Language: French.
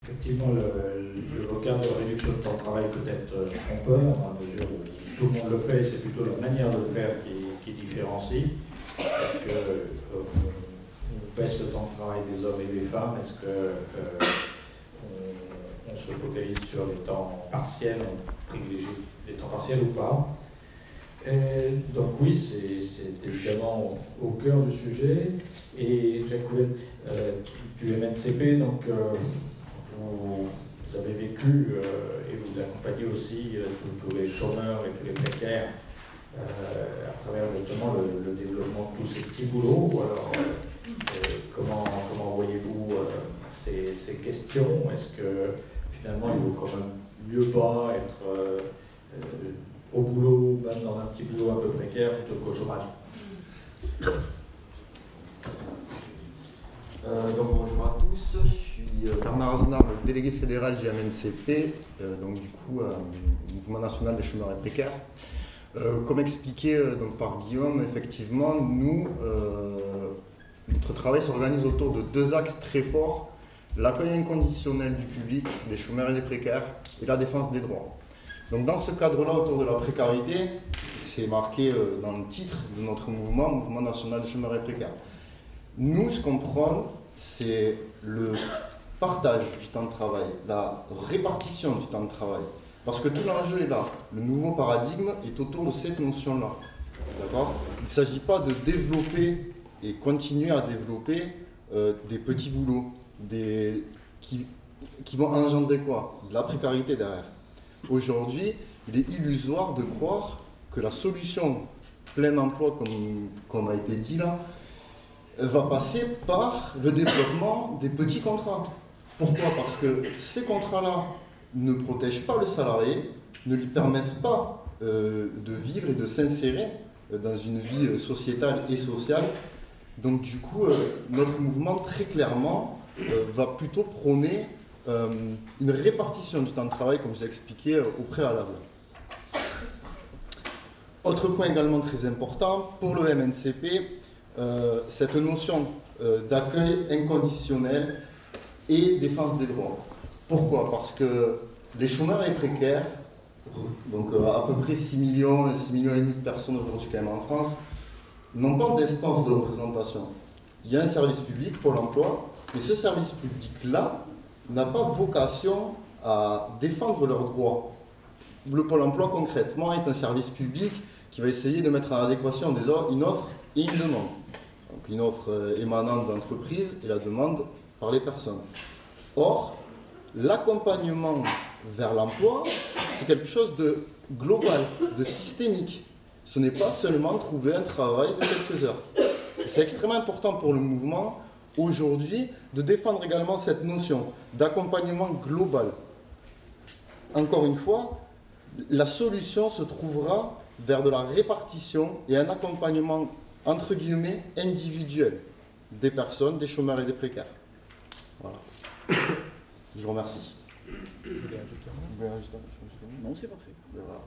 Effectivement, le vocable de réduction de temps de travail peut être trompeur, dans la mesure où tout le monde le fait, c'est plutôt la manière de le faire qui différencie. Est-ce qu'on baisse le temps de travail des hommes et des femmes? Est-ce qu'on se focalise sur les temps partiels, on privilégie les temps partiels ou pas? Donc oui, c'est évidemment au cœur du sujet. Et Jacques Coulet, du MNCP, donc vous avez vécu et vous accompagnez aussi tous les chômeurs et tous les précaires à travers justement le développement de tous ces petits boulots. Alors, comment voyez-vous ces questions? Est-ce que finalement il vaut quand même mieux pas être au boulot, même dans un petit boulot un peu précaire, plutôt qu'au chômage? Donc bonjour à tous, je suis Bernard Aznar, le délégué fédéral du MNCP, donc du coup Mouvement National des Chômeurs et Précaires. Comme expliqué donc, par Guillaume, effectivement, nous, notre travail s'organise autour de deux axes très forts: l'accueil inconditionnel du public, des chômeurs et des précaires, et la défense des droits. Donc dans ce cadre-là, autour de la précarité, c'est marqué dans le titre de notre mouvement, Mouvement National des Chômeurs et Précaires. Nous, ce qu'on prône, c'est le partage du temps de travail, la répartition du temps de travail. Parce que tout l'enjeu est là. Le nouveau paradigme est autour de cette notion-là. D'accord ? Il ne s'agit pas de développer et continuer à développer des petits boulots qui vont engendrer quoi ? De la précarité derrière. Aujourd'hui, il est illusoire de croire que la solution plein emploi, comme a été dit là, va passer par le développement des petits contrats. Pourquoi? Parce que ces contrats-là ne protègent pas le salarié, ne lui permettent pas de vivre et de s'insérer dans une vie sociétale et sociale. Donc du coup, notre mouvement, très clairement, va plutôt prôner une répartition du temps de travail, comme j'ai expliqué au préalable. Autre point également très important, pour le MNCP, cette notion d'accueil inconditionnel et défense des droits. Pourquoi? Parce que les chômeurs et les précaires, donc à peu près 6 millions et demi de personnes aujourd'hui quand même en France, n'ont pas d'instance de représentation. Il y a un service public pour l'emploi, mais ce service public-là n'a pas vocation à défendre leurs droits. Le Pôle emploi, concrètement, est un service public qui va essayer de mettre en adéquation une offre et une demande. Donc une offre émanant d'entreprises et la demande par les personnes. Or, l'accompagnement vers l'emploi, c'est quelque chose de global, de systémique. Ce n'est pas seulement trouver un travail de quelques heures. C'est extrêmement important pour le mouvement aujourd'hui de défendre également cette notion d'accompagnement global. Encore une fois, la solution se trouvera vers de la répartition et un accompagnement entre guillemets individuel des personnes, des chômeurs et des précaires. Voilà. Je vous remercie. Non, c'est parfait. Voilà.